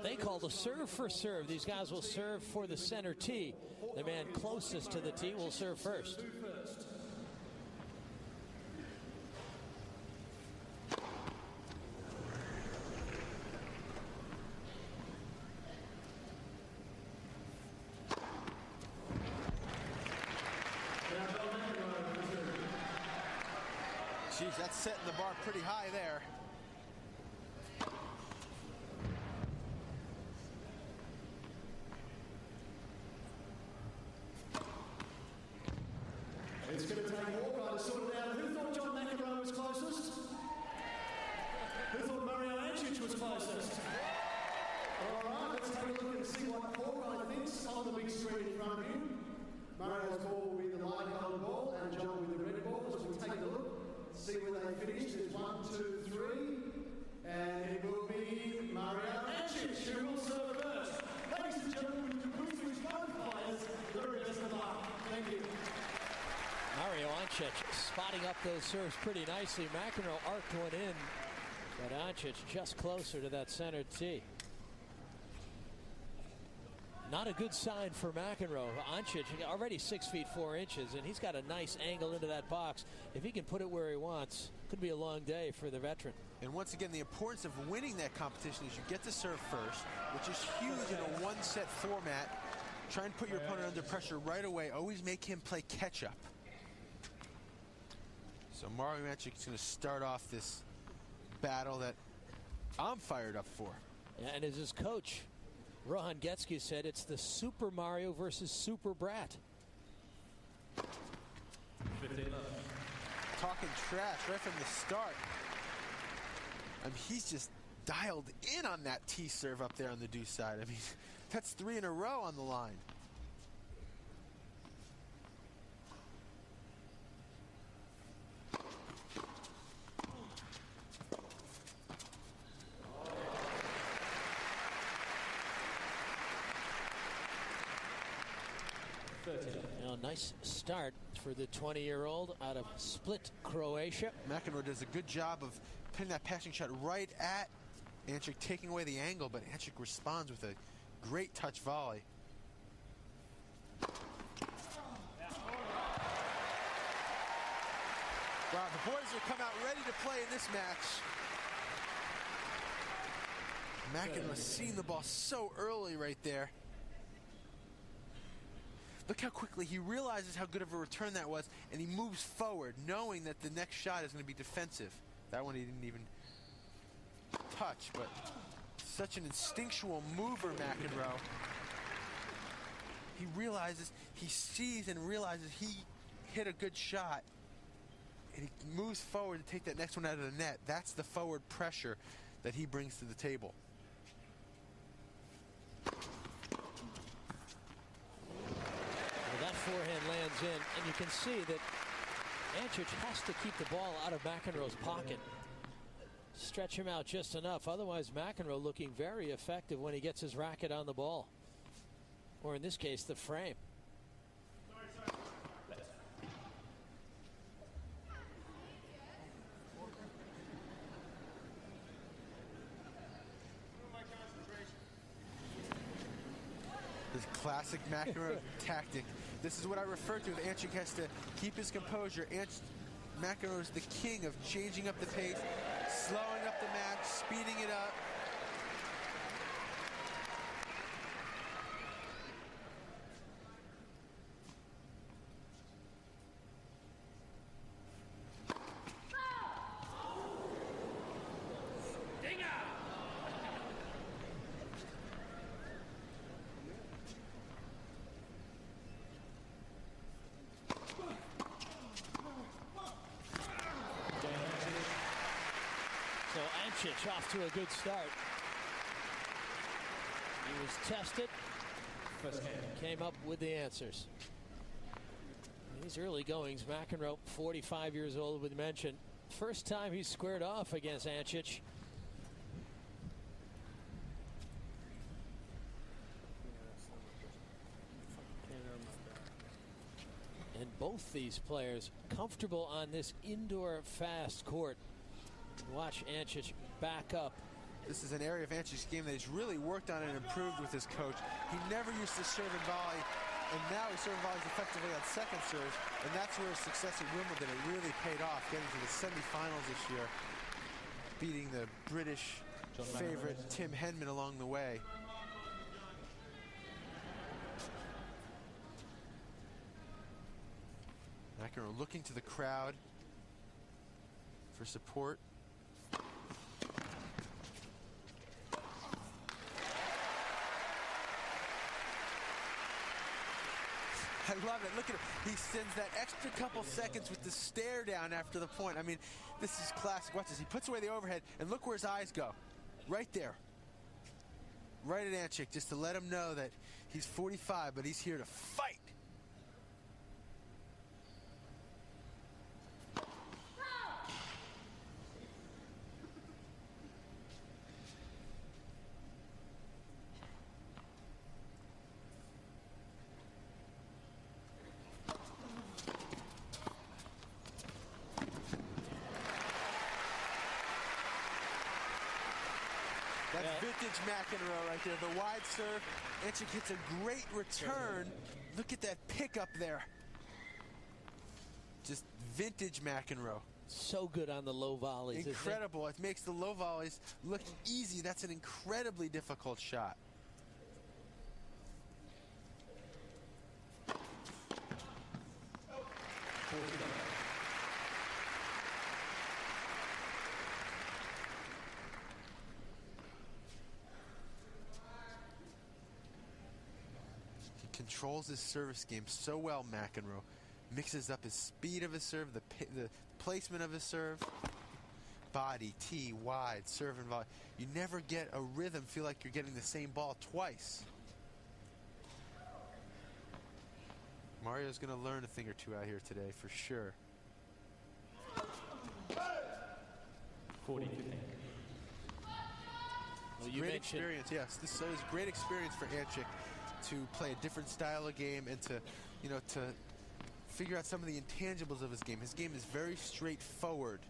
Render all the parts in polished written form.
what they call the serve for serve. These guys will serve for the center tee. The man closest to the tee will serve first. Geez, that's setting the bar pretty high there. It's going to take Hawkeye to sort it out. Who thought John McEnroe was closest? Who thought Mario Ancic was closest? All right, let's take a look and see what Hawkeye thinks on the big screen in front of you. Mario's ball will be the light coloured ball and John with the red ball. So we'll take a look, see where they finish. There's 1, 2, 3, and it will be Mario Ancic who will serve first. Ladies and gentlemen, we wish both players the very best of luck. Thank you. Mario Ancic spotting up those serves pretty nicely. McEnroe arced one in, but Ancic just closer to that center tee. Not a good sign for McEnroe. Ancic already 6 feet 4 inches, and he's got a nice angle into that box. If he can put it where he wants, could be a long day for the veteran. And once again, the importance of winning that competition is you get to serve first, which is huge in a one-set format. Try and put your opponent under pressure right away. Always make him play catch-up. So Mario Ancic is going to start off this battle that I'm fired up for. Yeah, and as his coach, Rohan Getsky, said, it's the Super Mario versus Super Brat. Talking trash right from the start. I mean, he's just dialed in on that tee serve up there on the deuce side. I mean, that's 3 in a row on the line. Nice start for the 20-year-old out of Split, Croatia. McEnroe does a good job of pinning that passing shot right at Ancic, taking away the angle, but Ancic responds with a great touch volley. Wow, the boys will come out ready to play in this match. McEnroe seeing the ball so early right there. Look how quickly he realizes how good of a return that was, and he moves forward, knowing that the next shot is going to be defensive. That one he didn't even touch, but such an instinctual mover, McEnroe. He realizes, he sees and realizes he hit a good shot, and he moves forward to take that next one out of the net. That's the forward pressure that he brings to the table. That forehand lands in, and you can see that Ancic has to keep the ball out of McEnroe's pocket. Stretch him out just enough. Otherwise, McEnroe looking very effective when he gets his racket on the ball. Or in this case, the frame. This classic McEnroe tactic. This is what I refer to as Ancic has to keep his composure. McEnroe is the king of changing up the pace, slowing up the match, speeding it up. Ancic off to a good start. He was tested, came up with the answers. These early goings, McEnroe, 45 years old, we mentioned. First time he's squared off against Ancic. And both these players comfortable on this indoor fast court. Watch Ancic back up This is an area of Ancic's game that he's really worked on and improved with his coach. He never used to serve and volley, and now he's serving volleys effectively on second serves, and that's where his success at Wimbledon, it really paid off, getting to the semifinals this year, beating the British favorite Tim Henman along the way. McEnroe looking to the crowd for support. I love it. Look at it. He sends that extra couple seconds with the stare down after the point. I mean, this is classic. Watch this. He puts away the overhead, and look where his eyes go. Right there. Right at Ancic, just to let him know that he's 45, but he's here to fight. That's vintage McEnroe right there. The wide serve. Ancic hits a great return. Look at that pickup there. Just vintage McEnroe. So good on the low volleys. Incredible. It makes the low volleys look easy. That's an incredibly difficult shot. Controls his service game so well, McEnroe. Mixes up his speed of his serve, the placement of his serve. Body, tee, wide, serve and volley. You never get a rhythm, feel like you're getting the same ball twice. Mario's going to learn a thing or two out here today, for sure. 40-15. Well, you great experience, yes. This is always a great experience for Ancic to play a different style of game and to, you know, to figure out some of the intangibles of his game. His game is very straightforward.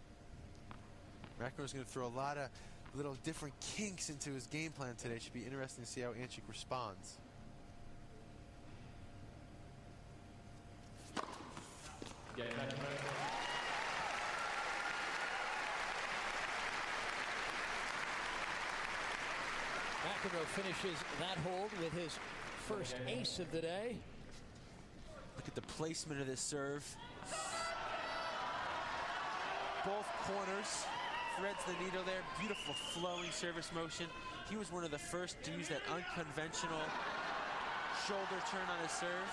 McEnroe's going to throw a lot of little different kinks into his game plan today. It should be interesting to see how Ancic responds. Yeah, McEnroe finishes that hold with his first ace of the day. Look at the placement of this serve. Both corners. Threads the needle there. Beautiful flowing service motion. He was one of the first to use that unconventional shoulder turn on his serve.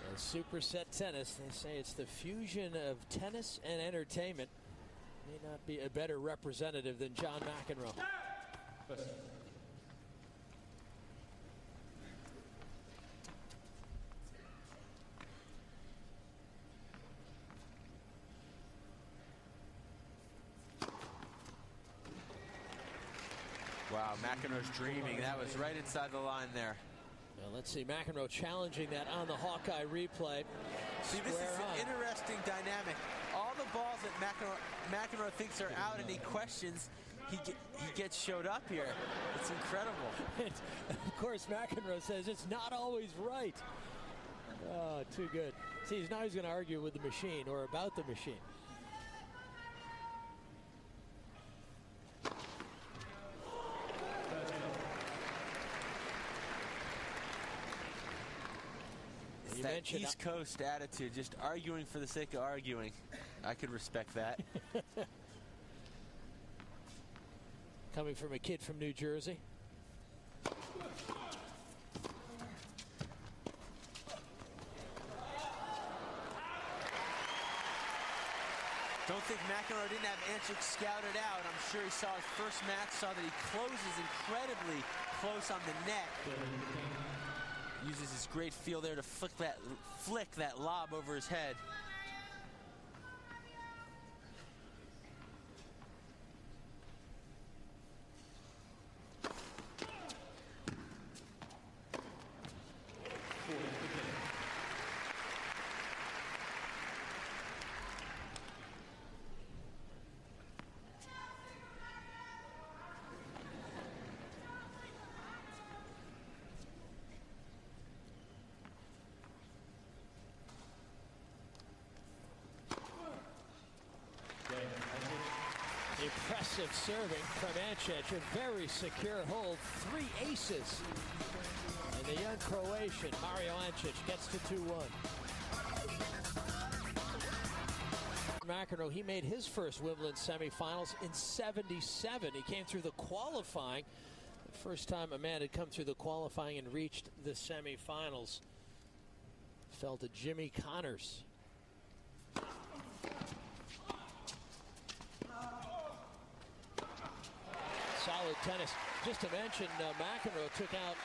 And superset tennis, they say it's the fusion of tennis and entertainment. May not be a better representative than John McEnroe. Wow, McEnroe's dreaming. That was right inside the line there. Now let's see McEnroe challenging that on the Hawkeye replay. See, this is an interesting dynamic. All the balls that McEnroe thinks are out and he questions, he gets showed up here. It's incredible. And of course, McEnroe says it's not always right. Oh, too good. See, now he's going to argue with the machine or about the machine. It's that East Coast attitude, just arguing for the sake of arguing. I could respect that. Coming from a kid from New Jersey. Don't think McEnroe didn't have Ancic scouted out. I'm sure he saw his first match, saw that he closes incredibly close on the net. Uses his great feel there to flick that lob over his head. Impressive serving from Ancic. A very secure hold. 3 aces. And the young Croatian, Mario Ancic, gets to 2-1. McEnroe, he made his first Wimbledon semifinals in '77. He came through the qualifying. The first time a man had come through the qualifying and reached the semifinals. Fell to Jimmy Connors. Solid tennis. Just to mention, McEnroe took out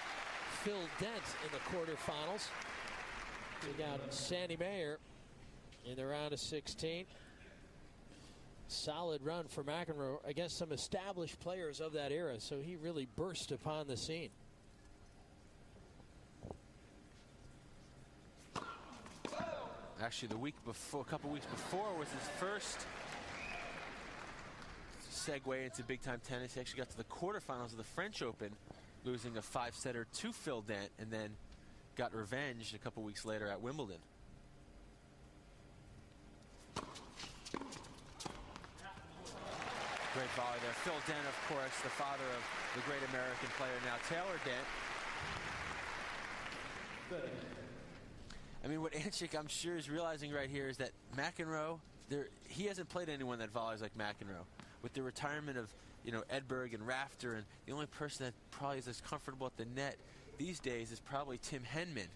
Phil Dent in the quarterfinals. Took out Sandy Mayer in the round of 16. Solid run for McEnroe against some established players of that era, so he really burst upon the scene. Actually, the week before, a couple weeks before, was his first segue into big-time tennis. He actually got to the quarterfinals of the French Open, losing a 5-setter to Phil Dent, and then got revenge a couple weeks later at Wimbledon. Great volley there. Phil Dent, of course, the father of the great American player now, Taylor Dent. I mean, what Ancic, I'm sure, is realizing right here is that McEnroe, he hasn't played anyone that volleys like McEnroe. With the retirement of, Edberg and Rafter, and the only person that probably is as comfortable at the net these days is probably Tim Henman.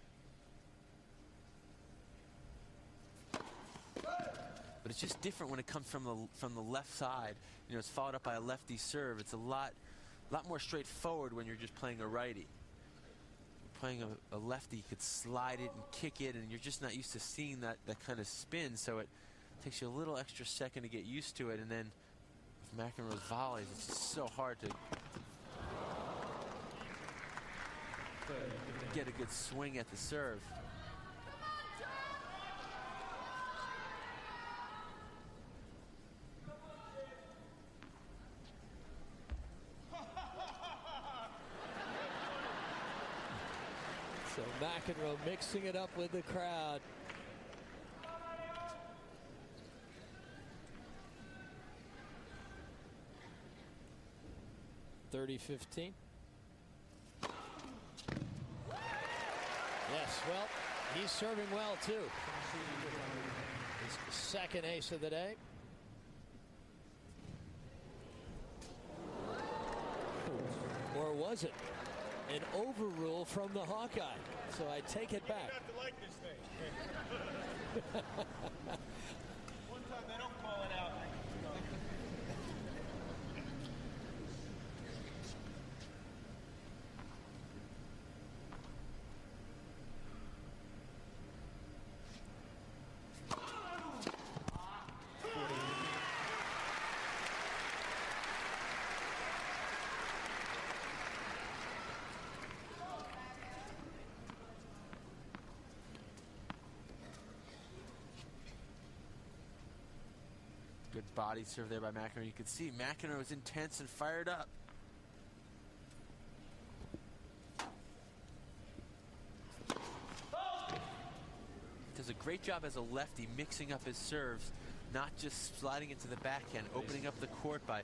But it's just different when it comes from the left side. It's followed up by a lefty serve. It's a lot more straightforward when you're just playing a righty. Playing a lefty, you could slide it and kick it, and you're just not used to seeing that kind of spin, so it takes you a little extra second to get used to it. And then with McEnroe's volleys, it's just so hard to get a good swing at the serve. So McEnroe mixing it up with the crowd. (30-15). Yes, well, he's serving well too. His second ace of the day. Or was it an overrule from the Hawkeye? So I take it back. You have to like this thing. One time they don't call it out. Good body serve there by McEnroe. You can see McEnroe is intense and fired up. Does a great job as a lefty mixing up his serves, not just sliding into the backhand, opening up the court by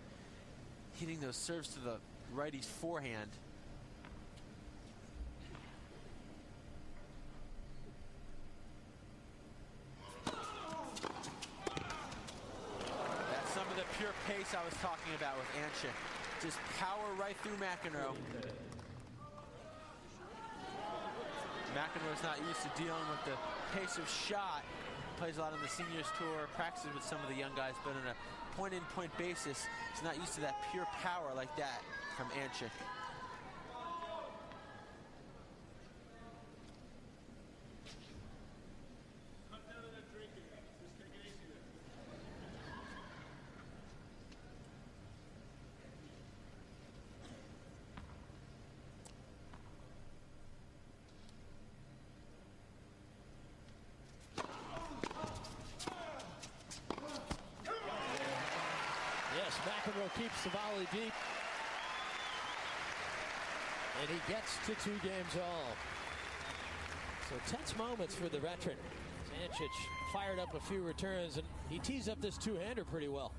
hitting those serves to the righty's forehand. Pure pace I was talking about with Ancic. Just power right through McEnroe. McEnroe's not used to dealing with the pace of shot. Plays a lot on the seniors tour, practices with some of the young guys, but on a point-in-point basis, he's not used to that pure power like that from Ancic. McEnroe keeps the volley deep. And he gets to 2 games all. So tense moments for the veteran. Ancic fired up a few returns, and he tees up this two-hander pretty well.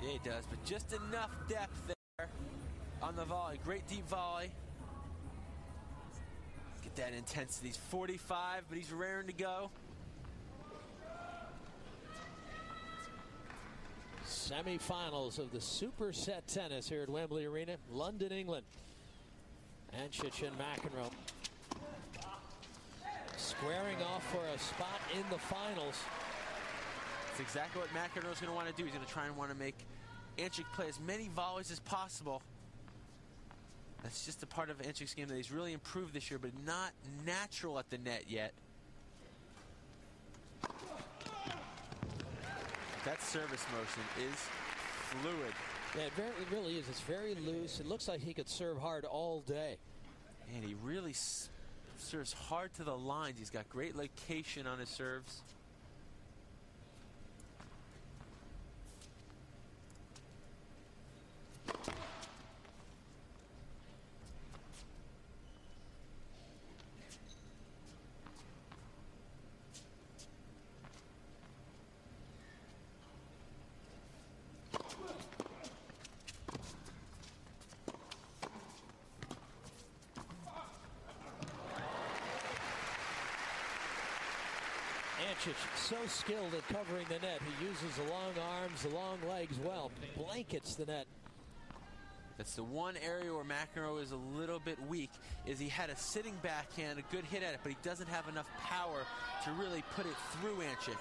Yeah, he does, but just enough depth there on the volley. Great deep volley. Get that intensity. He's 45, but he's raring to go. Semi-finals of the Super Set Tennis here at Wembley Arena, London, England. Ancic and McEnroe squaring off for a spot in the finals. That's exactly what McEnroe's going to want to do. He's going to try and want to make Ancic play as many volleys as possible. That's just a part of Ancic's game that he's really improved this year, but not natural at the net yet. That service motion is fluid. Yeah, it really is. It's very loose. It looks like he could serve hard all day. And he really serves hard to the lines. He's got great location on his serves. Ancic, so skilled at covering the net. He uses the long arms, the long legs well, blankets the net. That's the one area where McEnroe is a little bit weak, is he had a sitting backhand, a good hit at it, but he doesn't have enough power to really put it through Ancic.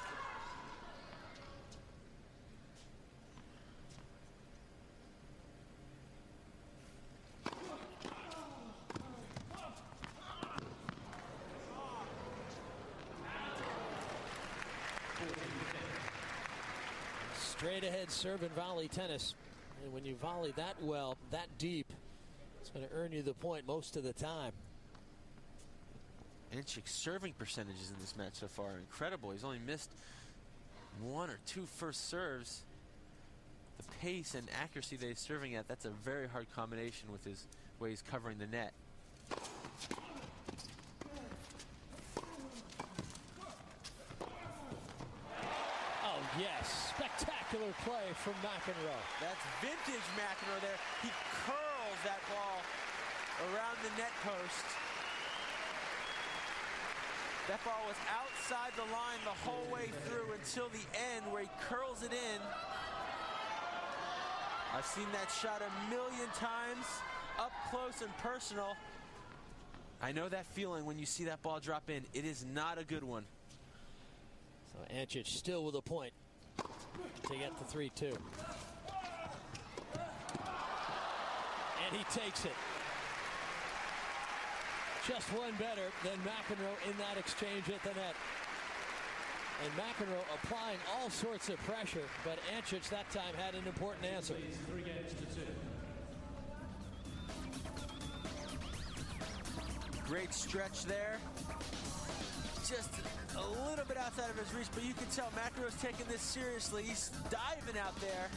Straight ahead serve and volley tennis. And when you volley that well, that deep, it's going to earn you the point most of the time. Ancic's serving percentages in this match so far are incredible. He's only missed 1 or 2 first serves. The pace and accuracy that he's serving at, that's a very hard combination with his way he's covering the net. Oh, yes. Spectacular play from McEnroe. That's vintage McEnroe there. He curls that ball around the net post. That ball was outside the line the whole way through until the end where he curls it in. I've seen that shot a million times, up close and personal. I know that feeling when you see that ball drop in. It is not a good one. So Ancic still with a point to get the 3-2. And he takes it. Just one better than McEnroe in that exchange at the net. And McEnroe applying all sorts of pressure, but Ancic that time had an important answer. 3 games to 2. Great stretch there. Just a little bit outside of his reach, but you can tell McEnroe's taking this seriously. He's diving out there.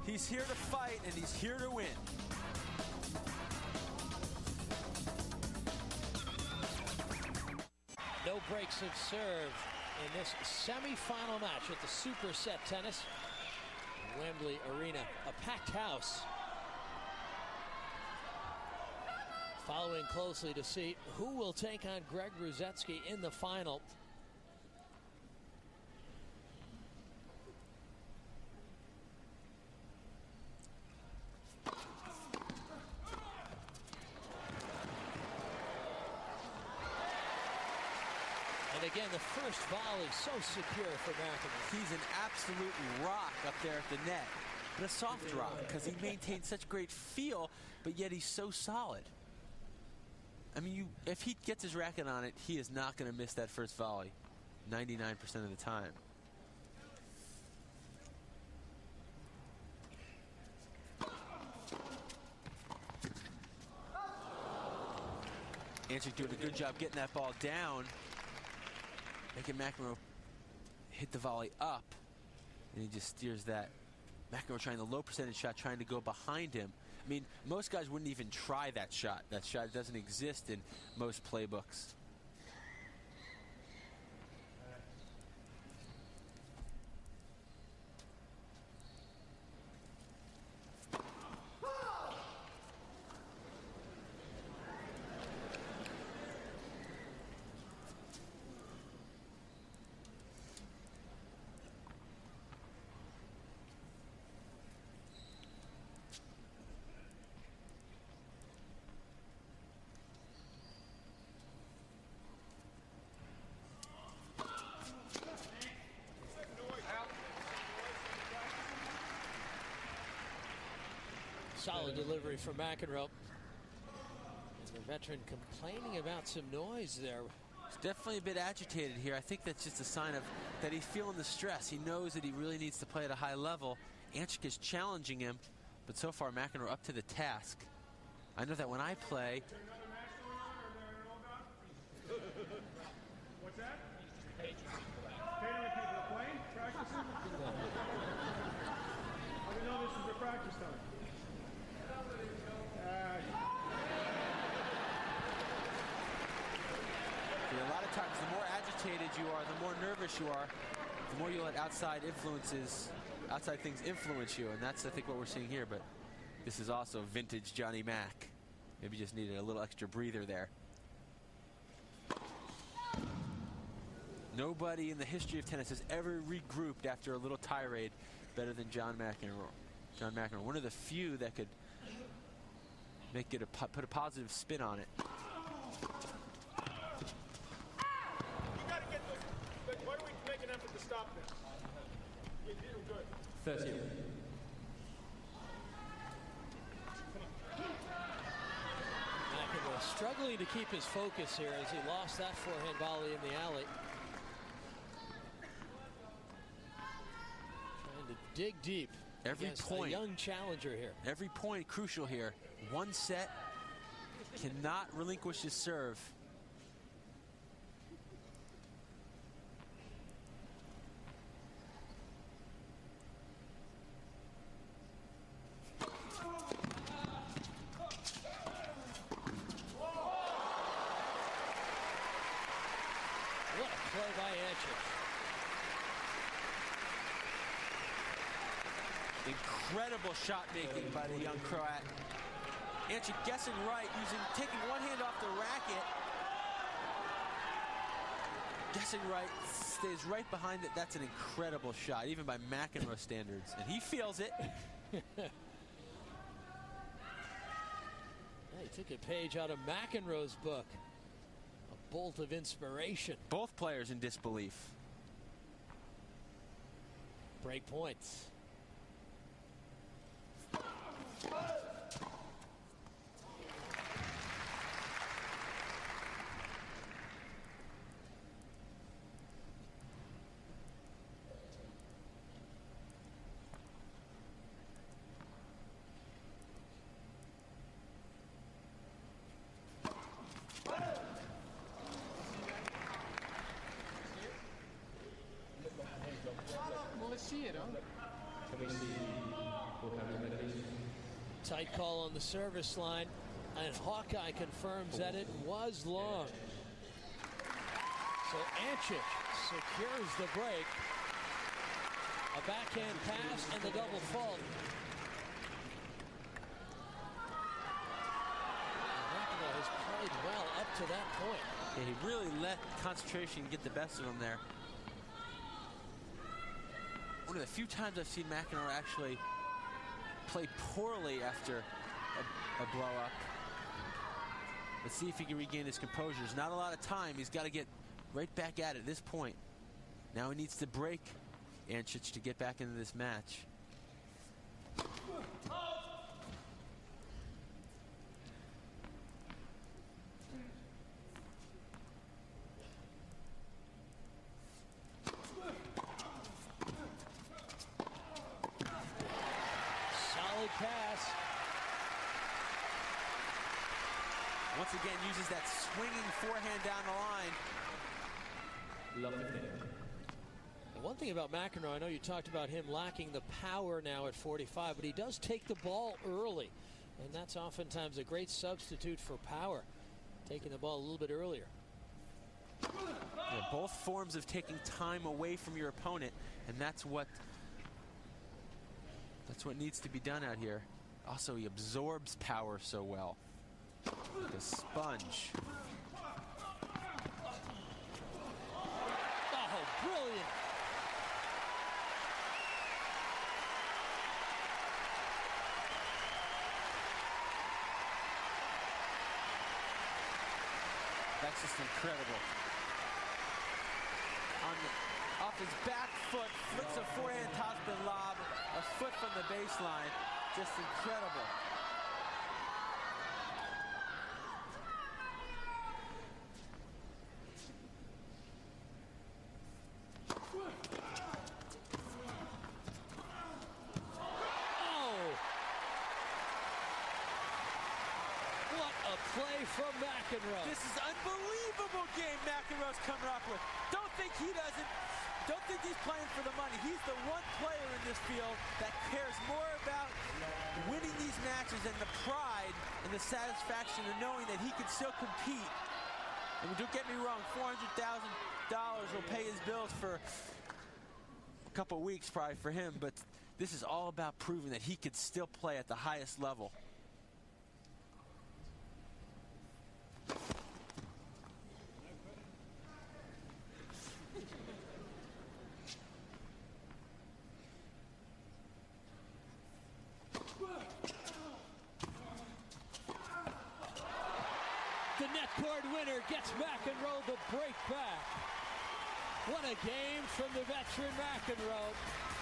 He's here to fight, and he's here to win. No breaks have served in this semi-final match at the Super Set Tennis Wembley Arena. A packed house. Following closely to see who will take on Greg Rusedski in the final. And again, the first volley so secure for McEnroe. He's an absolute rock up there at the net. But a soft rock, because he maintains such great feel, but yet he's so solid. I mean, if he gets his racket on it, he is not going to miss that first volley 99% of the time. Ancic doing a good job getting that ball down, making McEnroe hit the volley up, and he just steers that. McEnroe trying the low percentage shot, trying to go behind him. I mean, most guys wouldn't even try that shot. That shot doesn't exist in most playbooks. Solid delivery from McEnroe. And the veteran complaining about some noise there. He's definitely a bit agitated here. I think that's just a sign of that he's feeling the stress. He knows that he really needs to play at a high level. Ancic is challenging him, but so far McEnroe up to the task. I know that when I play. What's that? Catering people playing? Practicing? How do we know this is their practice time? A lot of times, the more agitated you are, the more nervous you are, the more you let outside things influence you, and that's, I think, what we're seeing here. But this is also vintage Johnny Mac. Maybe just needed a little extra breather there. Nobody in the history of tennis has ever regrouped after a little tirade better than John McEnroe. John McEnroe, one of the few that could make it put a positive spin on it. Why don't we make an effort to stop this? You're good. 30. McEnroe struggling to keep his focus here as he lost that forehand volley in the alley. Trying to dig deep. Every point. A young challenger here. Every point crucial here. One set, cannot relinquish his serve. What a play by Ancic. Incredible shot making by the young Croat. Ancic guessing right, taking one hand off the racket. Guessing right, stays right behind it. That's an incredible shot, even by McEnroe standards. And he feels it. Yeah, he took a page out of McEnroe's book. A bolt of inspiration. Both players in disbelief. Break points. Tight call on the service line, and Hawkeye confirms that it was long. So Ancic secures the break. A backhand pass and the double fault. McEnroe has played well up to that point. Yeah, he really let concentration get the best of him there. One of the few times I've seen McEnroe actually play poorly after a blow-up. Let's see if he can regain his composure. There's not a lot of time. He's got to get right back at it at this point. Now he needs to break Ancic to get back into this match. Pass. Once again, uses that swinging forehand down the line. And one thing about McEnroe, I know you talked about him lacking the power now at 45, but he does take the ball early. And that's oftentimes a great substitute for power, taking the ball a little bit earlier. Yeah, both forms of taking time away from your opponent, and that's what needs to be done out here. Also, he absorbs power so well. Like a sponge. Oh, brilliant. That's just incredible. Off his back foot, flicks a forehand topspin lob, a foot from the baseline. just incredible. Play from McEnroe. This is unbelievable game McEnroe's coming up with. Don't think he's playing for the money. He's the one player in this field that cares more about winning these matches and the pride and the satisfaction of knowing that he can still compete. And don't get me wrong, $400,000 will pay his bills for a couple weeks probably for him, but this is all about proving that he could still play at the highest level. The net cord winner gets McEnroe the break back. What a game from the veteran McEnroe.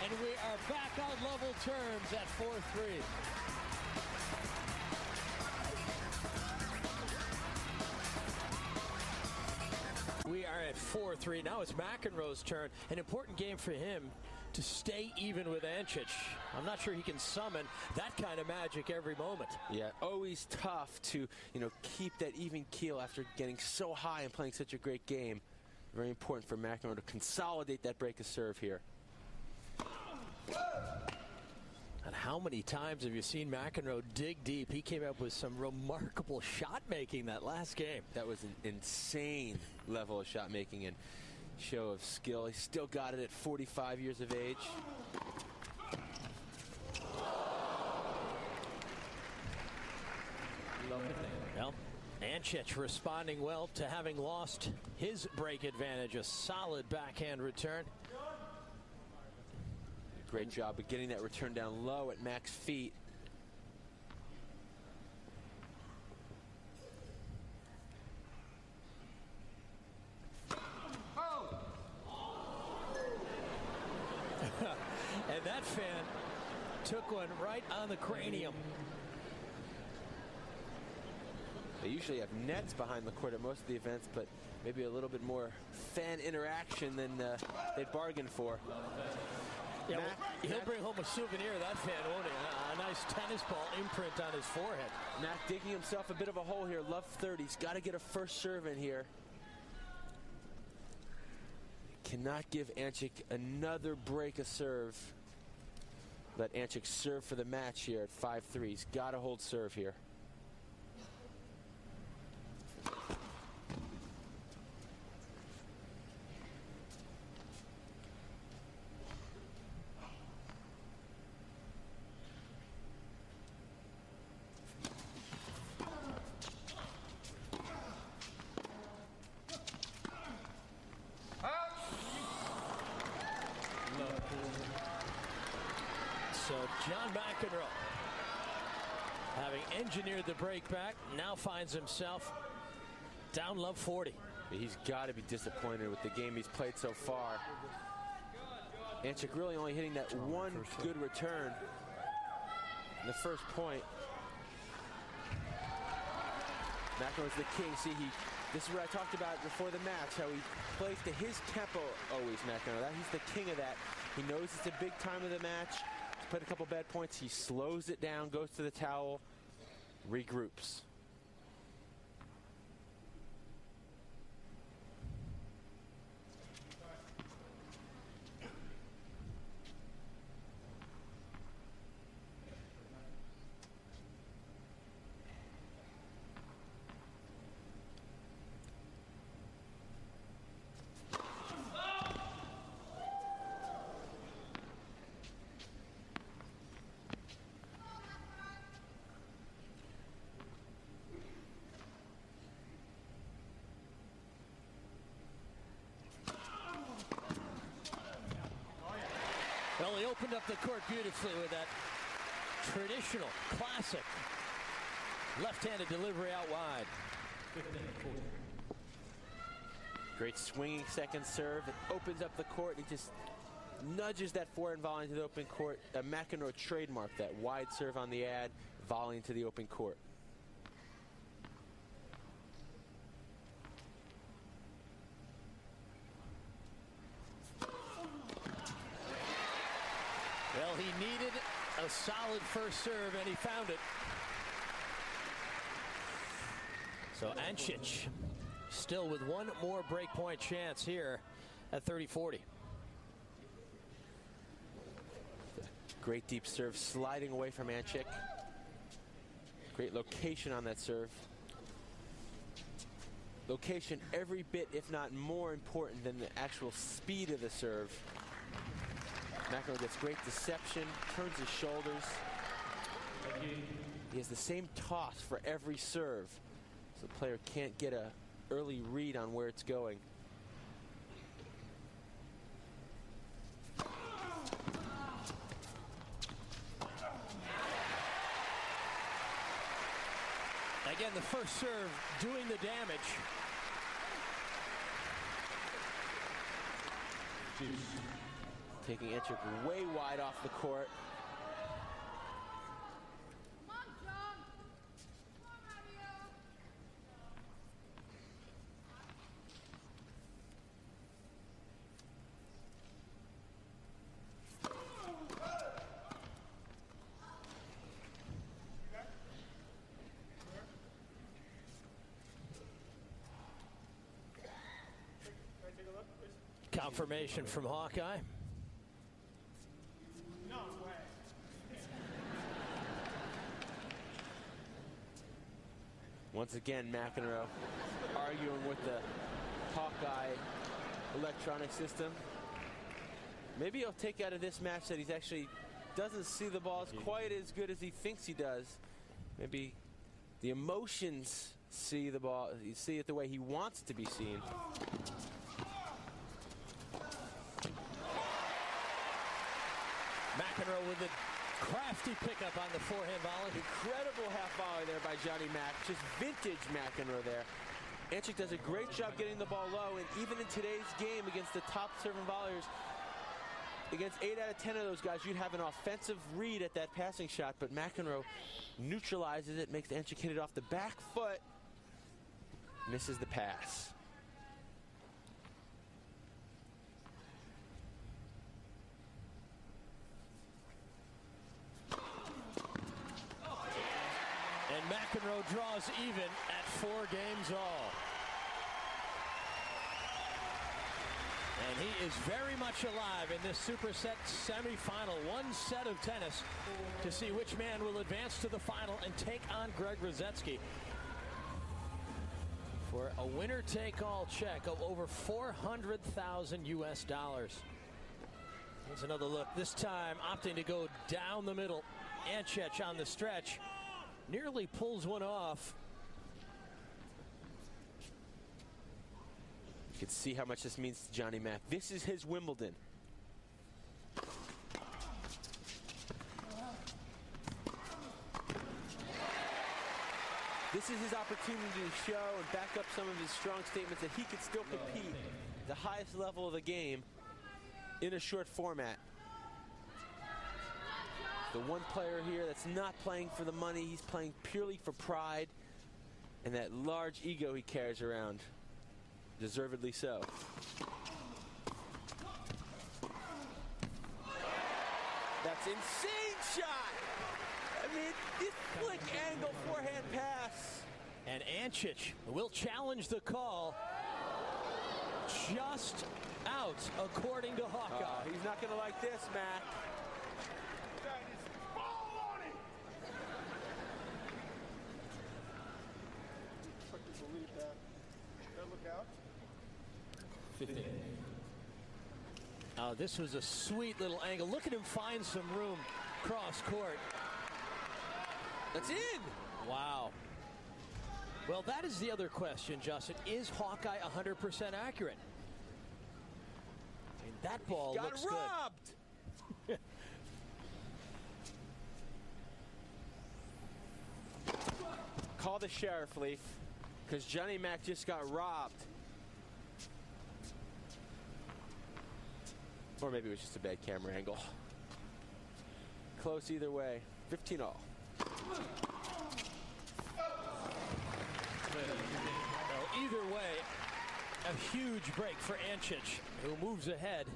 And we are back on level terms at 4-3. We are at 4-3. Now it's McEnroe's turn. An important game for him to stay even with Ancic. I'm not sure he can summon that kind of magic every moment. Yeah, always tough to, keep that even keel after getting so high and playing such a great game. Very important for McEnroe to consolidate that break of serve here. And how many times have you seen McEnroe dig deep? He came up with some remarkable shot making that last game. That was an insane level of shot making and show of skill. He still got it at 45 years of age. Well, Ancic responding well to having lost his break advantage. A solid backhand return. Great job of getting that return down low at Mac's feet. And that fan took one right on the cranium. They usually have nets behind the court at most of the events, but maybe a little bit more fan interaction than they'd bargained for. Yeah, well, he'll bring home a souvenir of that fan, won't he? A nice tennis ball imprint on his forehead. Mac digging himself a bit of a hole here. Love 30. He's got to get a first serve in here. Cannot give Ancic another break of serve. Let Ancic serve for the match here at 5-3. He's got to hold serve here. So John McEnroe, having engineered the break back, now finds himself down love 40. He's got to be disappointed with the game he's played so far. Ancic really only hitting that one good return in the first point. McEnroe's the king. See, this is what I talked about before the match, how he plays to his tempo always, McEnroe. He's the king of that. He knows it's a big time of the match. He's played a couple bad points. He slows it down, goes to the towel, regroups. Well, he opened up the court beautifully with that traditional, classic left-handed delivery out wide. Great swinging second serve. It opens up the court. He just nudges that forehand volley into the open court. A McEnroe trademark, that wide serve on the ad, volley into the open court. Well, he needed a solid first serve, and he found it. So Ancic still with one more breakpoint chance here at 30-40. Great deep serve, sliding away from Ancic. Great location on that serve. Location every bit, if not more important than the actual speed of the serve. McEnroe gets great deception, turns his shoulders. He has the same toss for every serve, so the player can't get an early read on where it's going. Again, the first serve doing the damage. Taking Ancic way wide off the court. Confirmation from Hawkeye. No way. Once again, McEnroe arguing with the Hawkeye electronic system. Maybe he'll take out of this match that he's actually doesn't see the ball as quite as good as he thinks he does. Maybe the emotions see the ball, you see it the way he wants to be seen. McEnroe with a crafty pickup on the forehand volley. Incredible half volley there by Johnny Mac. Just vintage McEnroe there. Ancic does a great job getting the ball low, and even in today's game against the top serving volleyers, against 8 out of 10 of those guys, you'd have an offensive read at that passing shot, but McEnroe neutralizes it, makes Ancic hit it off the back foot, misses the pass. And McEnroe draws even at 4 games all. And he is very much alive in this superset semifinal. One set of tennis to see which man will advance to the final and take on Greg Rosetsky for a winner-take-all check of over $400,000 US. Here's another look, this time opting to go down the middle. Ancic on the stretch nearly pulls one off. You can see how much this means to Johnny Mac. This is his Wimbledon. This is his opportunity to show and back up some of his strong statements that he could still compete at the highest level of the game in a short format. The one player here that's not playing for the money, he's playing purely for pride and that large ego he carries around. Deservedly so. That's insane shot! I mean, this flick angle forehand pass. And Ancic will challenge the call. Just out, according to Hawkeye. He's not going to like this, Mac. That is ball on it. I can believe that. That look out. 15. Oh, this was a sweet little angle. Look at him find some room cross court. That's in. Wow. Well, that is the other question, Justin. Is Hawkeye 100% accurate? I mean, that ball looks good. Got robbed. Call the sheriff, Leaf, because Johnny Mac just got robbed. Or maybe it was just a bad camera angle. Close either way. 15-all. Well, either way, a huge break for Ancic, who moves ahead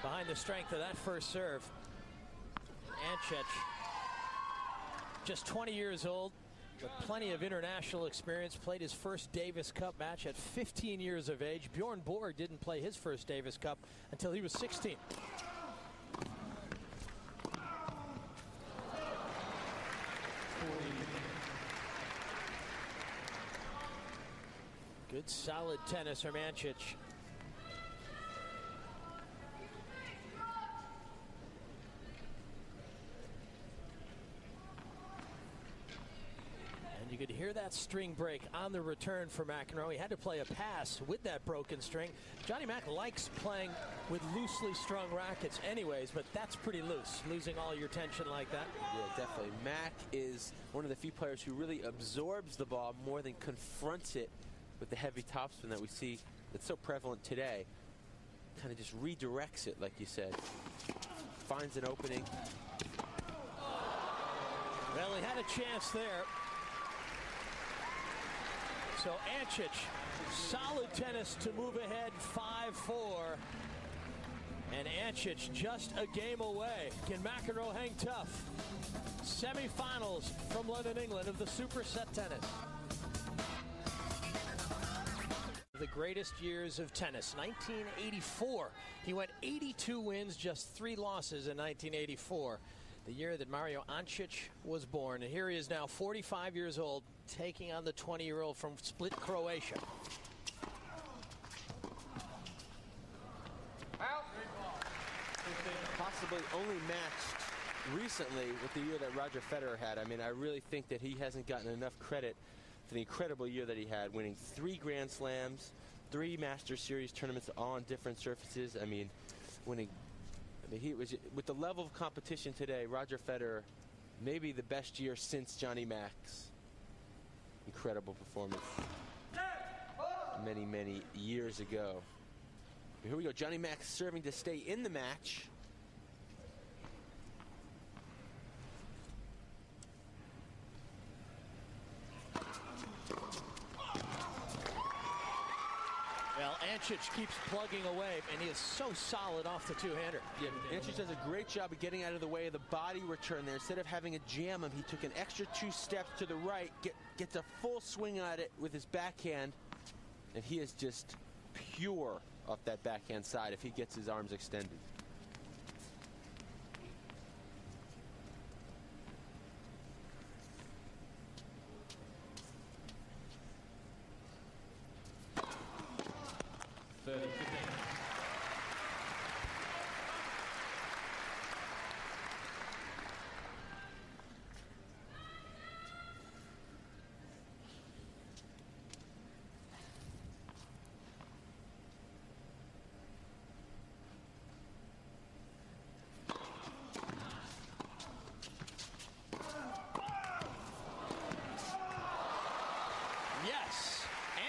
behind the strength of that first serve. Ancic, just 20 years old, with plenty of international experience, played his first Davis Cup match at 15 years of age. Bjorn Borg didn't play his first Davis Cup until he was 16. Good solid tennis from Ancic. And you could hear that string break on the return for McEnroe. He had to play a pass with that broken string. Johnny Mac likes playing with loosely strung rackets anyways, but that's pretty loose, losing all your tension like that. Yeah, definitely. Mac is one of the few players who really absorbs the ball more than confronts it with the heavy topspin that we see that's so prevalent today. Kind of just redirects it, like you said. Finds an opening. Well, he had a chance there. So Ancic, solid tennis to move ahead 5-4. And Ancic just a game away. Can McEnroe hang tough? Semifinals from London, England of the Super Set Tennis. The greatest years of tennis, 1984. He went 82 wins, just 3 losses in 1984, the year that Mario Ancic was born. And here he is now, 45 years old, taking on the 20-year-old from Split, Croatia. Possibly only matched recently with the year that Roger Federer had. I mean, I really think that he hasn't gotten enough credit for the incredible year that he had, winning 3 Grand Slams, 3 Masters Series tournaments, all on different surfaces. I mean, he was, with the level of competition today, Roger Federer, maybe the best year since Johnny Mac's incredible performance many, many years ago. Here we go. Johnny Mac serving to stay in the match. Well, Ancic keeps plugging away, and he is so solid off the two-hander. Yeah, Ancic does a great job of getting out of the way of the body return there. Instead of having a jam him, he took an extra 2 steps to the right, gets a full swing at it with his backhand, and he is just pure off that backhand side if he gets his arms extended.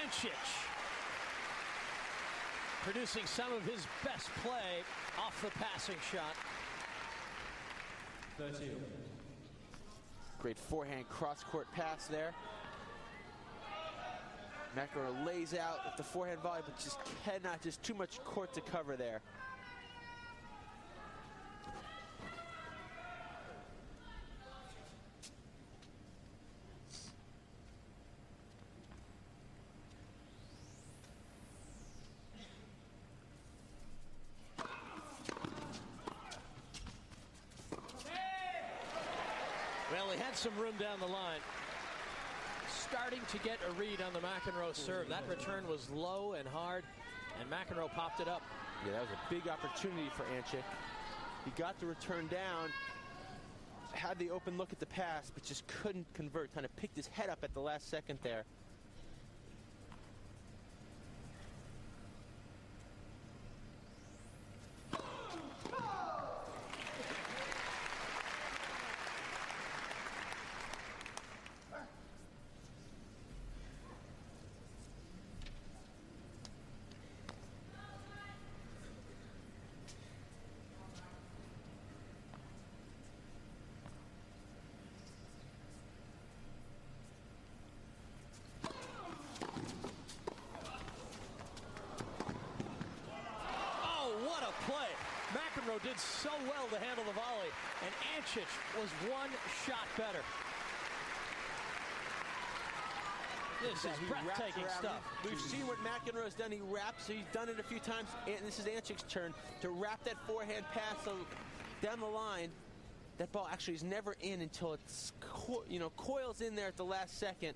Ancic producing some of his best play off the passing shot. 13. Great forehand cross-court pass there. McEnroe lays out with the forehand volley, but just cannot, just too much court to cover there. Well, he had some room down the line. Starting to get a read on the McEnroe serve. That return was low and hard, and McEnroe popped it up. Yeah, that was a big opportunity for Ancic. He got the return down, had the open look at the pass, but just couldn't convert. Kind of picked his head up at the last second there. done so well to handle the volley, and Ancic was one shot better. This is breathtaking stuff. We've seen what McEnroe's done. He wraps. He's done it a few times. And this is Ancic's turn to wrap that forehand pass down the line. That ball actually is never in until it's coils in there at the last second.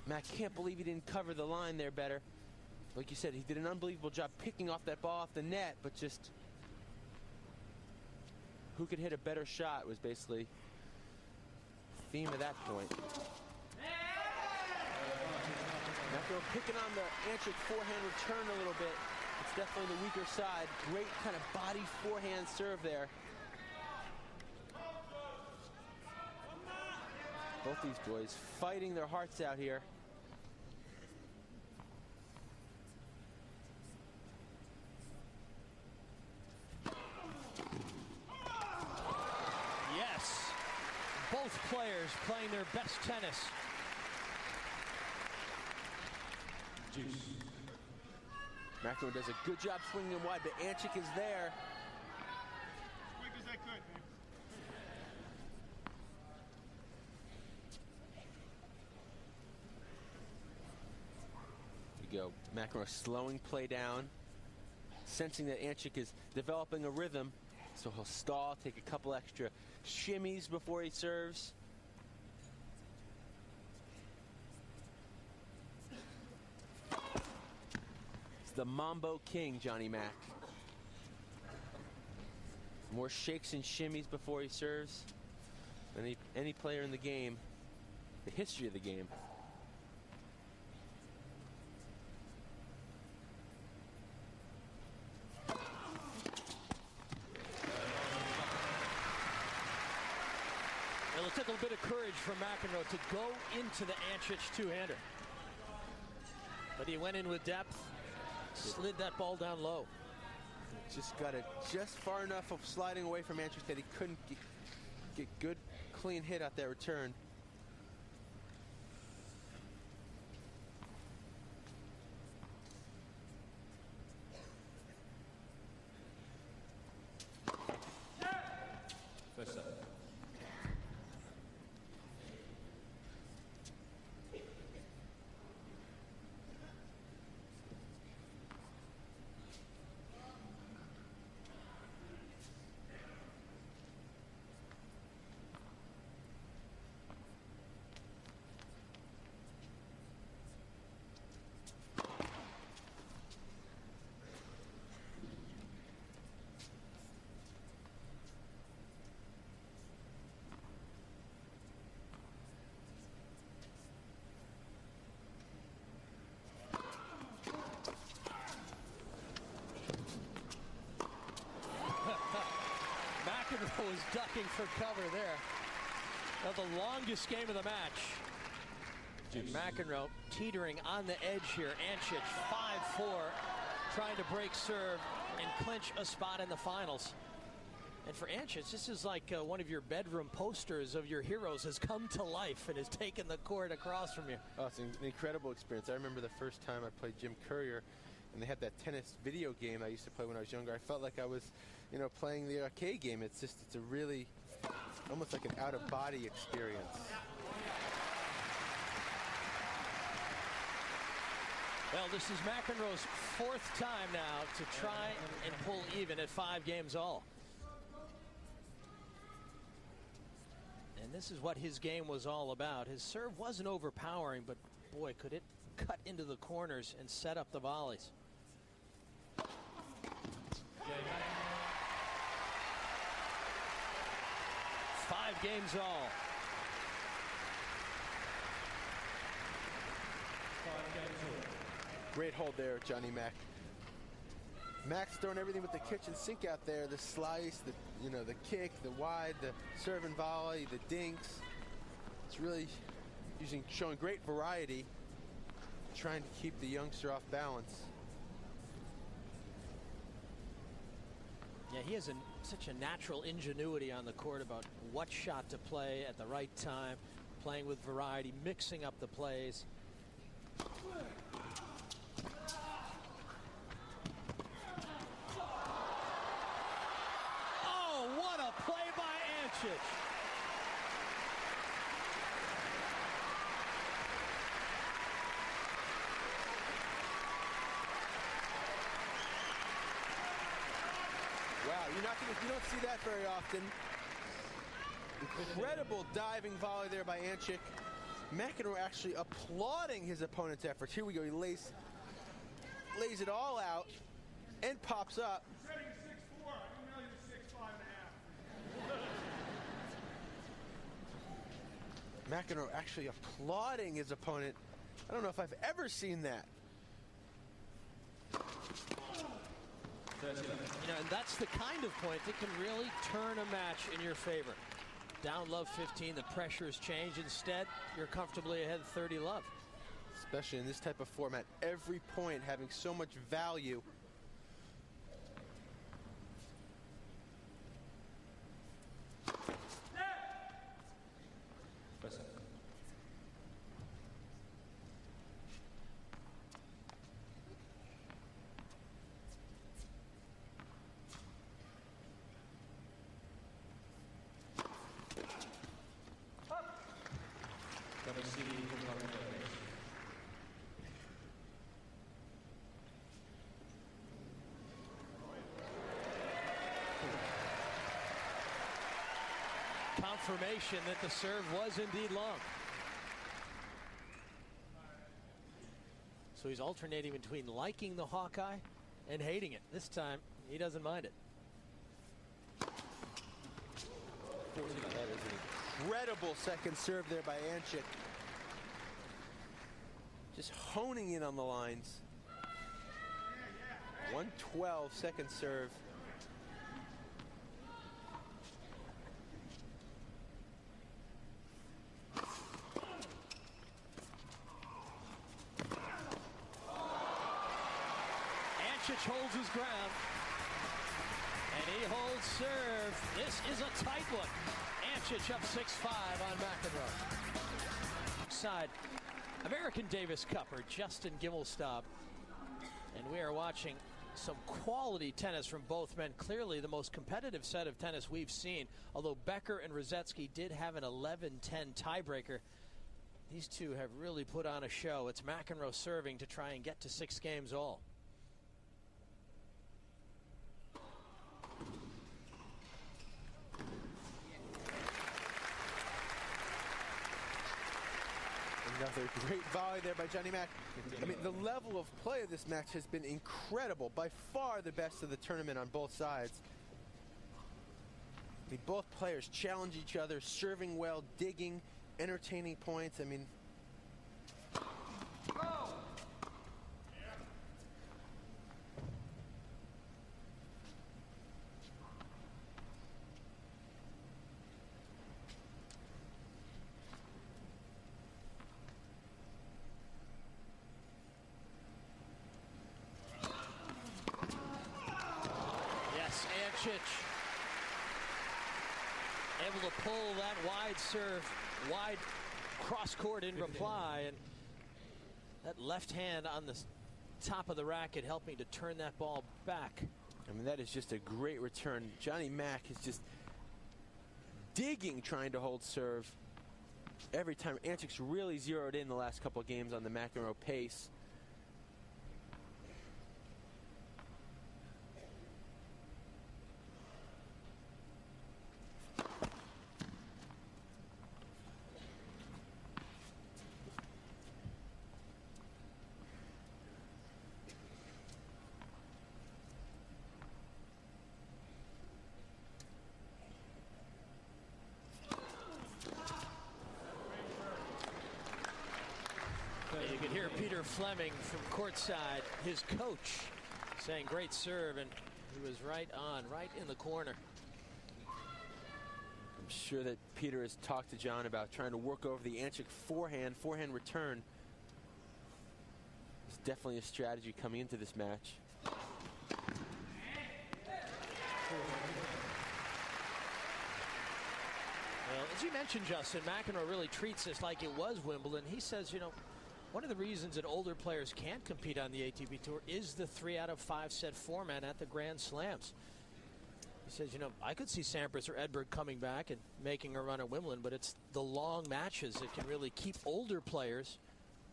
Mac can't believe he didn't cover the line there better. Like you said, he did an unbelievable job picking off that ball off the net, but just who could hit a better shot was basically the theme of that point. McEnroe picking on the Ancic forehand return a little bit. It's definitely the weaker side. Great kind of body forehand serve there. Both these boys fighting their hearts out here. Yes, both players playing their best tennis. McEnroe does a good job swinging him wide, but Ancic is there. As quick as I could, man. There you go. McEnroe slowing play down, sensing that Ancic is developing a rhythm, so he'll stall, take a couple extra shimmies before he serves. The Mambo King, Johnny Mac. More shakes and shimmies before he serves than any player in the game, the history of the game. Well, it took a bit of courage from McEnroe to go into the Ancic two-hander. But he went in with depth. Slid that ball down low. Just got it just far enough of sliding away from Ancic that he couldn't get good, clean hit out that return. First up. McEnroe was ducking for cover there. Now the longest game of the match. And McEnroe teetering on the edge here. Ancic 5-4, trying to break serve and clinch a spot in the finals. And for Ancic, this is like one of your bedroom posters of your heroes has come to life and has taken the court across from you. Oh, it's an incredible experience. I remember the first time I played Jim Courier, and they had that tennis video game I used to play when I was younger. I felt like I was, playing the arcade game. It's a really, almost like an out-of-body experience. Well, this is McEnroe's fourth time now to try and pull even at 5 games all. And this is what his game was all about. His serve wasn't overpowering, but boy, could it cut into the corners and set up the volleys. 5 games all. Great hold there, Johnny Mac. Mac's throwing everything with the kitchen sink out there. The slice, the kick, the wide, the serve and volley, the dinks. It's really showing great variety, trying to keep the youngster off balance. Yeah, he has such a natural ingenuity on the court about what shot to play at the right time, playing with variety, mixing up the plays. a play by Ancic. Wow, you don't see that very often. Incredible diving volley there by Ancic. McEnroe actually applauding his opponent's efforts. Here we go. He lays it all out and pops up. Setting 6'4". I didn't know you were 6'5.5". McEnroe actually applauding his opponent. I don't know if I've ever seen that. And that's the kind of point that can really turn a match in your favor. Down love 15, the pressure has changed. Instead, you're comfortably ahead 30 love. Especially in this type of format, every point having so much value. Confirmation that the serve was indeed long. So he's alternating between liking the Hawkeye and hating it. This time, he doesn't mind it. That is an incredible second serve there by Ancic. Just honing in on the lines. 112 second serve. Ancic holds his ground. And he holds serve. This is a tight one. Ancic up 6-5 on McEnroe. Side, American Davis Cupper, Justin Gimelstob. And we are watching some quality tennis from both men. Clearly the most competitive set of tennis we've seen. Although Becker and Rosetsky did have an 11-10 tiebreaker, these two have really put on a show. It's McEnroe serving to try and get to 6 games all. Another great volley there by Johnny Mac. I mean, the level of play of this match has been incredible. By far the best of the tournament on both sides. I mean, both players challenge each other, serving well, digging, entertaining points. I mean, able to pull that wide serve, wide cross court in reply, and that left hand on the top of the racket helping to turn that ball back. I mean, that is just a great return. Johnny Mac is just digging, trying to hold serve every time. Ancic's really zeroed in the last couple of games on the McEnroe pace. You could hear Peter Fleming from courtside, his coach, saying great serve, and he was right on, right in the corner. I'm sure that Peter has talked to John about trying to work over the Ancic forehand return. It's definitely a strategy coming into this match. Well, as you mentioned, Justin, McEnroe really treats this like it was Wimbledon. He says, you know, one of the reasons that older players can't compete on the ATP Tour is the 3 out of 5 set format at the Grand Slams. He says, you know, I could see Sampras or Edberg coming back and making a run at Wimbledon, but it's the long matches that can really keep older players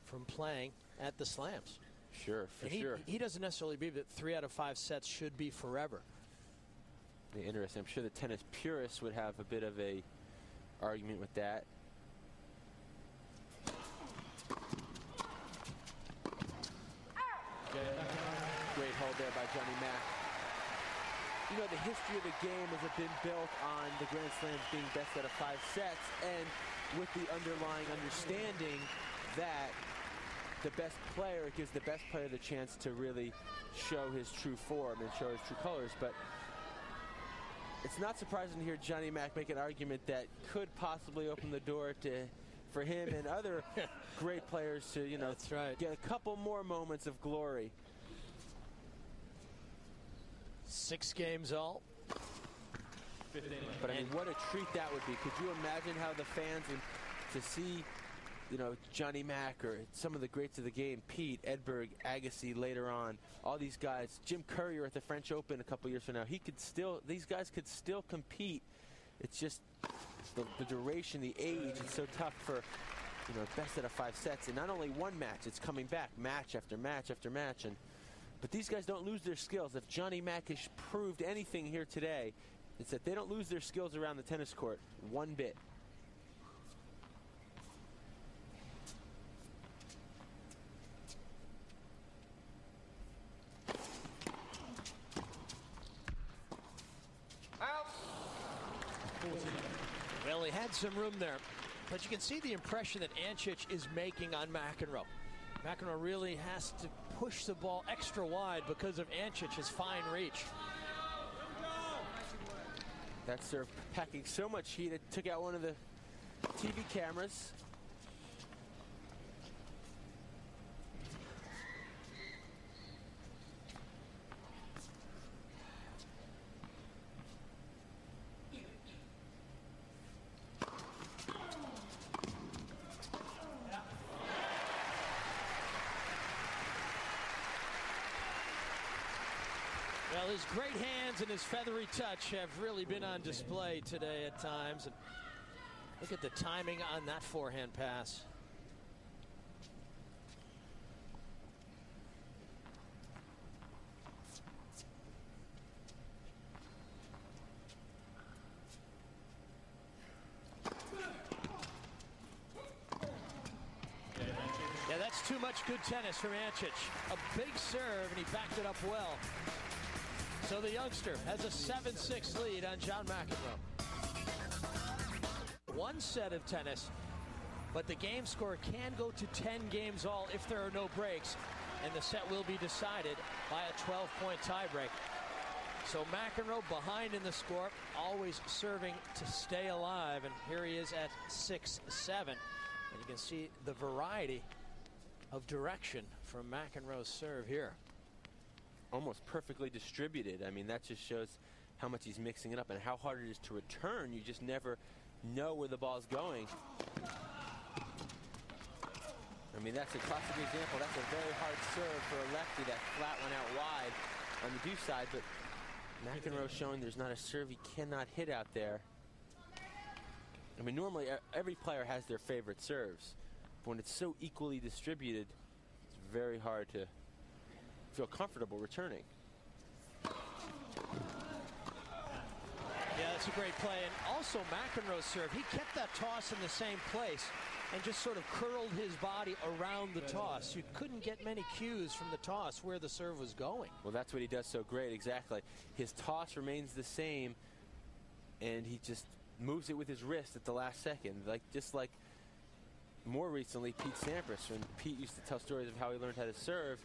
from playing at the slams. Sure, for sure. He doesn't necessarily believe that 3 out of 5 sets should be forever. Yeah, interesting. I'm sure the tennis purists would have a bit of a argument with that. Great hold there by Johnny Mac. You know, the history of the game has been built on the Grand Slams being best out of 5 sets, and with the underlying understanding that the best player gives the best player the chance to really show his true form and show his true colors. But it's not surprising to hear Johnny Mac make an argument that could possibly open the door for him and other great players to, you know, that's right, get a couple more moments of glory. 6 games all. But I mean, what a treat that would be. Could you imagine how the fans, and to see, you know, Johnny Mac or some of the greats of the game, Pete, Edberg, Agassi later on, all these guys, Jim Courier at the French Open a couple years from now, these guys could still compete. It's just the duration, the age, it's so tough for, you know, best out of 5 sets. And not only one match, it's coming back match after match after match. But these guys don't lose their skills. If Johnny Mac has proved anything here today, it's that they don't lose their skills around the tennis court one bit. Well, he had some room there, but you can see the impression that Ancic is making on McEnroe. McEnroe really has to push the ball extra wide because of Ancic's fine reach. That serve packing so much heat, it took out one of the TV cameras. Well, his great hands and his feathery touch have really been on display today at times. And look at the timing on that forehand pass. Yeah, that's too much good tennis from Ancic. A big serve, and he backed it up well. So the youngster has a 7-6 lead on John McEnroe. One set of tennis, but the game score can go to 10 games all if there are no breaks, and the set will be decided by a 12-point tiebreak. So McEnroe behind in the score, always serving to stay alive, and here he is at 6-7. And you can see the variety of direction from McEnroe's serve here. Almost perfectly distributed. I mean, that just shows how much he's mixing it up and how hard it is to return. You just never know where the ball's going. I mean, that's a classic example. That's a very hard serve for a lefty. That flat one out wide on the deuce side, but McEnroe showing there's not a serve he cannot hit out there. I mean, normally every player has their favorite serves, but when it's so equally distributed, it's very hard to feel comfortable returning. Yeah, that's a great play. And also McEnroe's serve, he kept that toss in the same place and just sort of curled his body around the toss. You couldn't get many cues from the toss where the serve was going. Well, that's what he does so great, exactly. His toss remains the same, and he just moves it with his wrist at the last second. Just like more recently, Pete Sampras, when Pete used to tell stories of how he learned how to serve,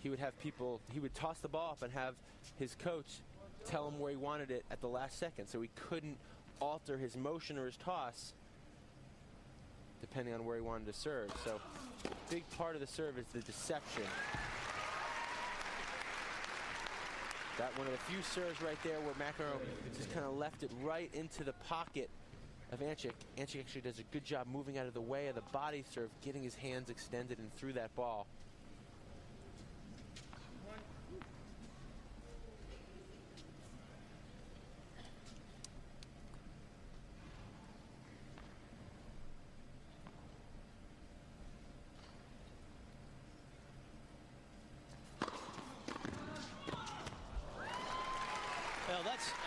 he would have people, he would toss the ball up and have his coach tell him where he wanted it at the last second, so he couldn't alter his motion or his toss depending on where he wanted to serve. So a big part of the serve is the deception. That one of the few serves right there where McEnroe just kind of left it right into the pocket of Ancic. Ancic actually does a good job moving out of the way of the body serve, getting his hands extended and through that ball.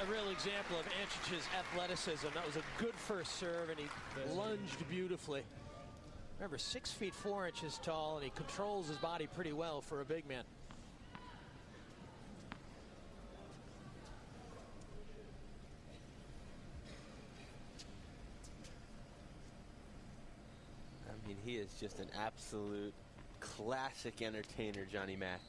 a real example of Ancic's athleticism. That was a good first serve, and he lunged beautifully. Remember, 6 feet 4 inches tall, and he controls his body pretty well for a big man. I mean, he is just an absolute classic entertainer, Johnny Mac.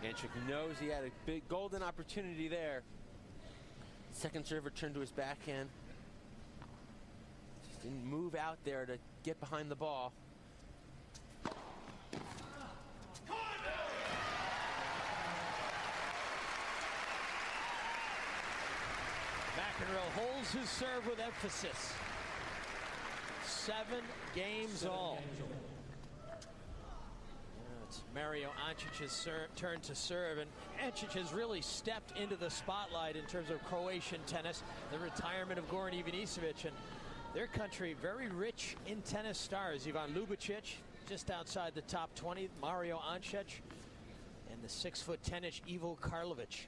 Ancic knows he had a big golden opportunity there. Second serve returned to his backhand. Just didn't move out there to get behind the ball. McEnroe holds his serve with emphasis. 7 games all. It's Mario Ancic's turn to serve, and Ancic has really stepped into the spotlight in terms of Croatian tennis. The retirement of Goran Ivanisevic, and their country very rich in tennis stars. Ivan Lubicic, just outside the top 20. Mario Ancic, and the 6'10" Ivo Karlovic.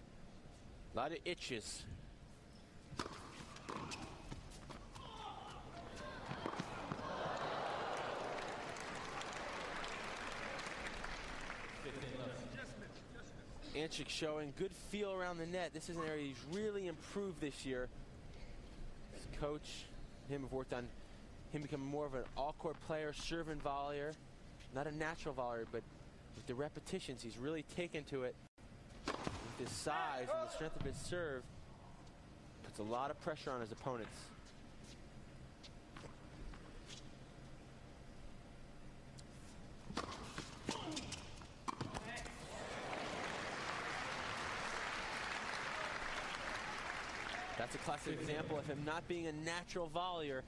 A lot of itches. Ancic showing good feel around the net. This is an area he's really improved this year. His coach, him have worked on him becoming more of an all-court player, serve and volleyer. Not a natural volleyer, but with the repetitions, he's really taken to it. With his size and the strength of his serve, puts a lot of pressure on his opponents. That's a classic example of him not being a natural volleyer.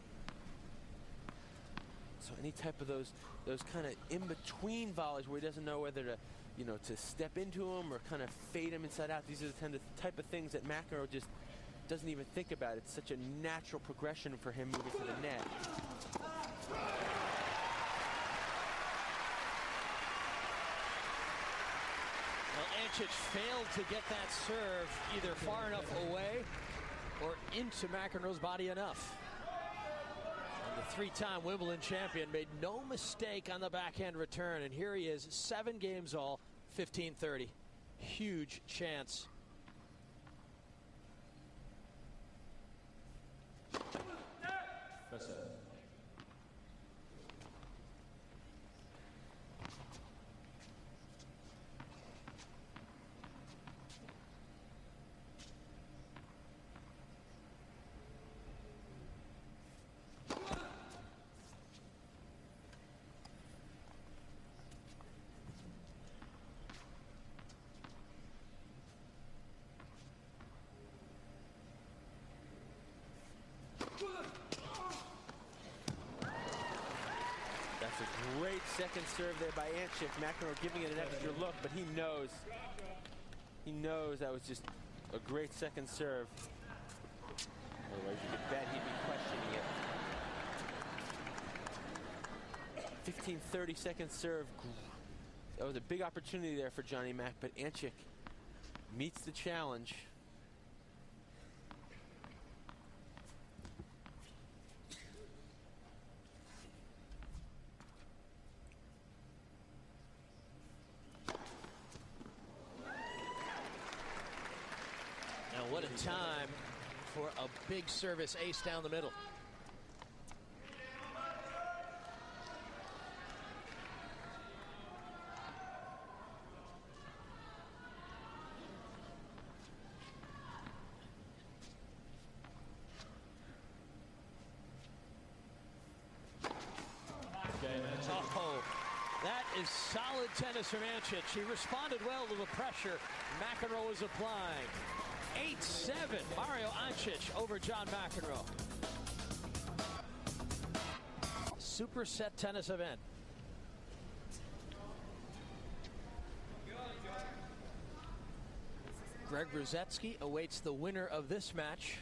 So any type of those kind of in-between volleys where he doesn't know whether to, to step into them or kind of fade him inside out. These are the type of things that McEnroe just doesn't even think about. It's such a natural progression for him moving to the net. Well, Ancic failed to get that serve either far enough away or into McEnroe's body enough. And the 3-time Wimbledon champion made no mistake on the backhand return, and here he is, 7 games all, 15-30. Huge chance. That's a great second serve there by Ancic. McEnroe giving it an extra look, but he knows that was just a great second serve. Otherwise, you could bet he'd be questioning it. 15-30 second serve. That was a big opportunity there for Johnny Mac, but Ancic meets the challenge. What a time for a big service ace down the middle. is solid tennis from Ancic. He responded well to the pressure McEnroe was applying. 8-7, Mario Ancic over John McEnroe. Super set tennis event. Greg Ruzetsky awaits the winner of this match.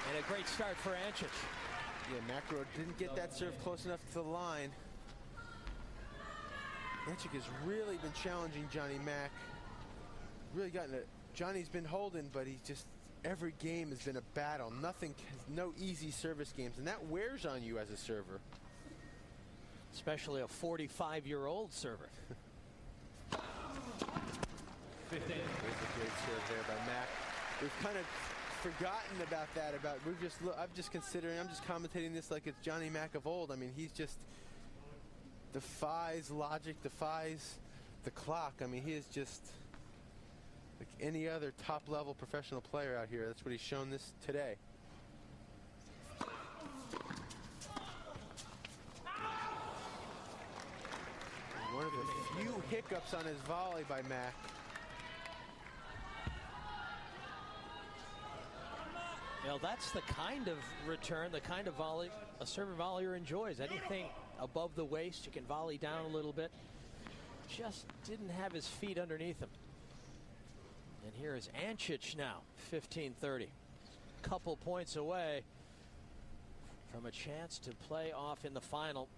And a great start for Ancic. Yeah, McEnroe didn't get that serve close enough to the line. Ancic has really been challenging Johnny Mac. Really gotten it. Johnny's been holding, but he's just, every game has been a battle. No easy service games, and that wears on you as a server. Especially a 45-year-old server. There's a great serve there by Mac. We've kind of forgotten about that. I'm just commentating this like it's Johnny Mac of old. I mean, he's just defies logic, defies the clock. I mean, he is just like any other top-level professional player out here. That's what he's shown this today. One of the few hiccups on his volley by Mac. Well, that's the kind of return, the kind of volley a server volleyer enjoys. Anything above the waist, you can volley down a little bit. Just didn't have his feet underneath him. And here is Ancic now, 15-30. Couple points away from a chance to play off in the final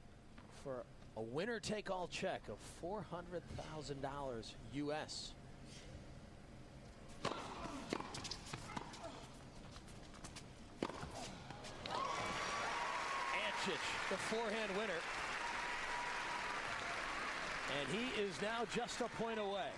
for a winner-take-all check of $400,000 US. The forehand winner. And he is now just a point away.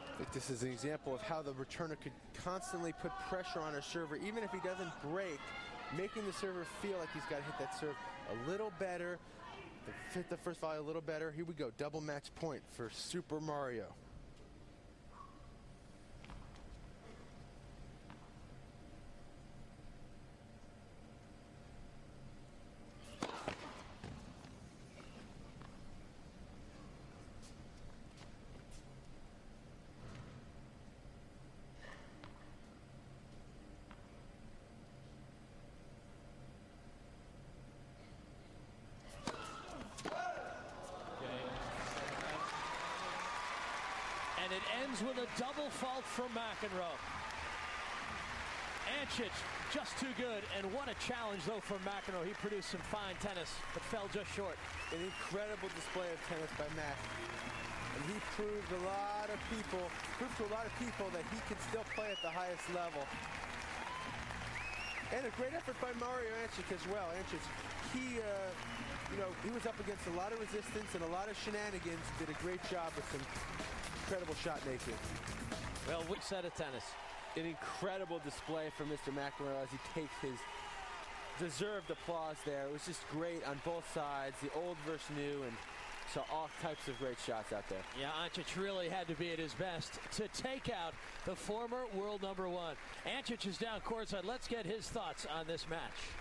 I think this is an example of how the returner could constantly put pressure on a server, even if he doesn't break, making the server feel like he's got to hit that serve a little better, hit the first volley a little better. Here we go, double match point for Super Mario. And it ends with a double fault from McEnroe. Ancic just too good, and what a challenge though from McEnroe. He produced some fine tennis, but fell just short. An incredible display of tennis by Mac. And he proved to a lot of people that he can still play at the highest level. And a great effort by Mario Ancic as well. Ancic, he was up against a lot of resistance and a lot of shenanigans. Did a great job with some incredible shot making. Well, we set of tennis. An incredible display from Mr. McEnroe as he takes his deserved applause there. It was just great on both sides, the old versus new, and saw all types of great shots out there. Yeah, Ancic really had to be at his best to take out the former world #1. Ancic is down courtside. Let's get his thoughts on this match.